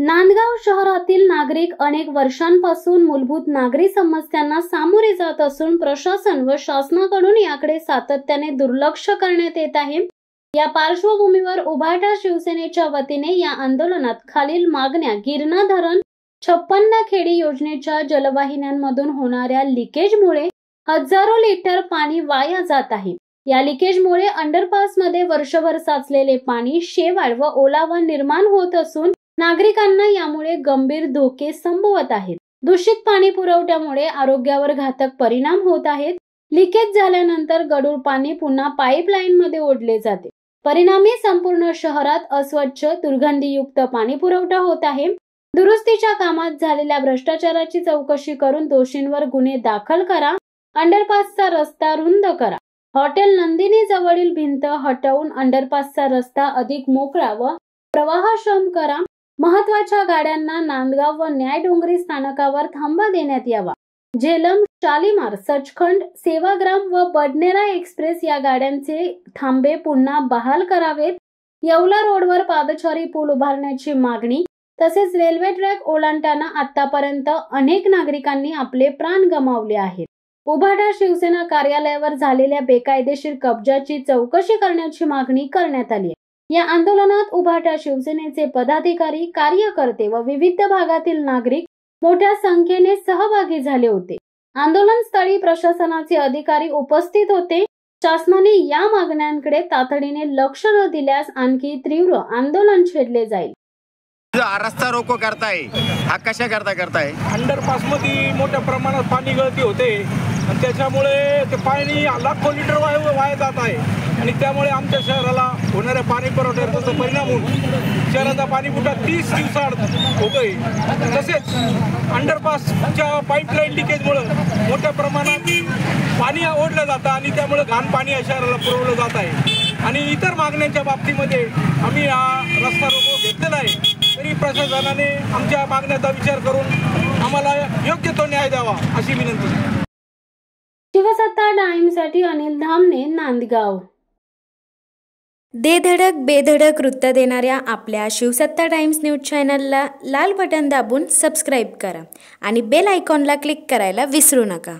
नांदगाव शहरातील नागरिक अनेक वर्षांपासून मूलभूत नागरी समस्यांना सामोरे जात असून प्रशासन व शासनाकडून याकडे सातत्याने दुर्लक्ष करण्यात येत आहे। या पार्श्वभूमीवर उभाटा शिवसेनेच्या वतीने या आंदोलनात खालील मागण्या गिरणा धरण 56 खेडी योजनेच्या जलवाहिन्यांमधून होणाऱ्या लिकेजमुळे हजारो लिटर पाणी वाया जात आहे। या लिकेजमुळे अंडरपासमध्ये वर्षभर साचलेले पाणी शेवाळ व ओलावा निर्माण होत असून नागरिकांना यामुळे गंभीर धोके संभवत आहेत। दूषित पाणी पुरवठ्यामुळे आरोग्यावर घातक परिणाम होत आहेत। लिकेज झाल्यानंतर गढूळ पाणी पुन्हा पाईपलाईन मध्ये ओढले जाते। परिणामी संपूर्ण शहरात अस्वच्छ दुर्गंधीयुक्त पाणी पुरवठा होत आहे। दुरुस्तीच्या कामात झालेल्या भ्रष्टाचाराची चौकशी करून दोषींवर गुन्हे दाखल करा। अंडरपासचा रस्ता रुंद करा। हॉटेल नंदिनी जवळील भिंत हटवून अंडरपासचा रस्ता अधिक मोकळा व प्रवाहक्षम करा। महत्वाच्या गाड्यांना नांदगाव व न्यायडोंगरी स्थानकावर थांबा देण्यात यावा। झेलम, शालीमार, सचखंड, सेवाग्राम व बडनेरा एक्सप्रेस या गाड्यांचे थांबे पुन्हा बहाल करावेत। येवला रोडवर पादचारी पूल उभारण्याची मागणी तसेच रेल्वे ट्रॅक ओलांडताना आतापर्यंत अनेक नागरिकांनी आपले प्राण गमावले आहेत। उभाटा शिवसेना कार्यालयावर झालेल्या बेकायदेशीर कब्जाची चौकशी करण्याची मागणी करण्यात आली आहे। या आंदोलनात उभाटा शिवसेनेचे पदाधिकारी, कार्यकर्ते व विविध भागातील नागरिक मोठ्या संख्येने सहभागी झाले होते। आंदोलनस्थळी प्रशासनाचे अधिकारी उपस्थित होते। शासनाने या मागण्यांकडे तातडीने लक्ष न दिल्यास आणखी तीव्र आंदोलन छेडले जाईल। रस्ता रोको करताय, हा कशा करताय? अंडरपास मध्ये मोठ्या प्रमाणात पाणी गळती होते आणि त्याच्यामुळे ते पाणी लाखो लिटर वाया जात आहे आणि त्यामुळे आमच्या शहराला होणाऱ्या पाणी पुरवठ्यावर त्याचा परिणाम होऊन शहराचा पाणीपुरवठा 30 दिवसाआड होतोय। तसेच अंडरपासच्या पाईपलाईन लिकेजमुळे मोठ्या प्रमाणात पाणी ओढलं जातं आणि त्यामुळे घाण पाणी या शहराला पुरवलं जात आहे। आणि इतर मागण्यांच्या बाबतीमध्ये आम्ही हा रस्ता रोको घेतलेला आहे। तरी प्रशासनाने आमच्या मागण्याचा विचार करून आम्हाला योग्य तो न्याय द्यावा अशी विनंती। शिवसत्ता टाइम्ससाठी अनिल धामणे, नांदगाव। दे धडक बेधडक वृत्त देणाऱ्या आपल्या शिवसत्ता टाइम्स न्यूज चॅनलला लाल बटन दाबून सबस्क्राईब करा आणि बेल आयकॉनला क्लिक करायला विसरू नका।